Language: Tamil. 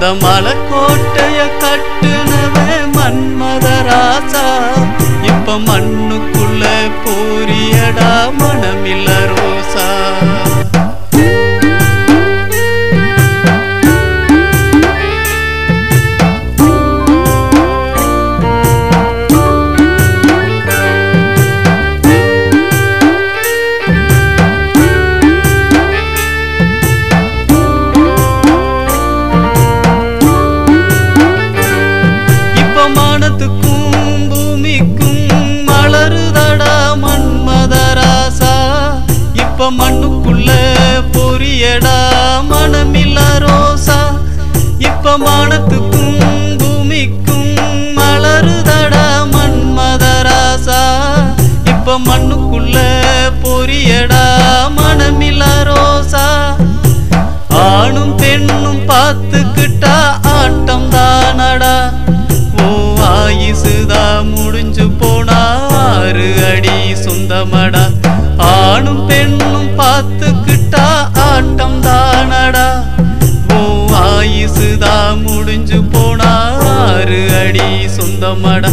அந்த மலைக்கோட்டைய கட்டுனவே மன்மதராசா இப்ப மண்ணுக்குள்ள போரியடா மனமில்ல ரோசா மண்ணுக்குள்ள பொரியடா மனமில்ல ரோசா இப்ப மானத்துக்கும் பூமிக்கும் மலருதடா மன்மதராசா இப்ப மண்ணுக்குள்ள பொரியடா மனமில்ல ரோசா ஆணும் பெண்ணும் பார்த்துக்கிட்டா ஆட்டம் தானடா ஓ ஆயுசுதா முடிஞ்சு போனா 6 அடி சொந்தமடா ஆணும் பெண்ணும் பார்த்துக்கிட்டா ஆட்டம் தானடா ஓ ஆயுசுதா முடிஞ்சு போனா 6 அடி சொந்தமடா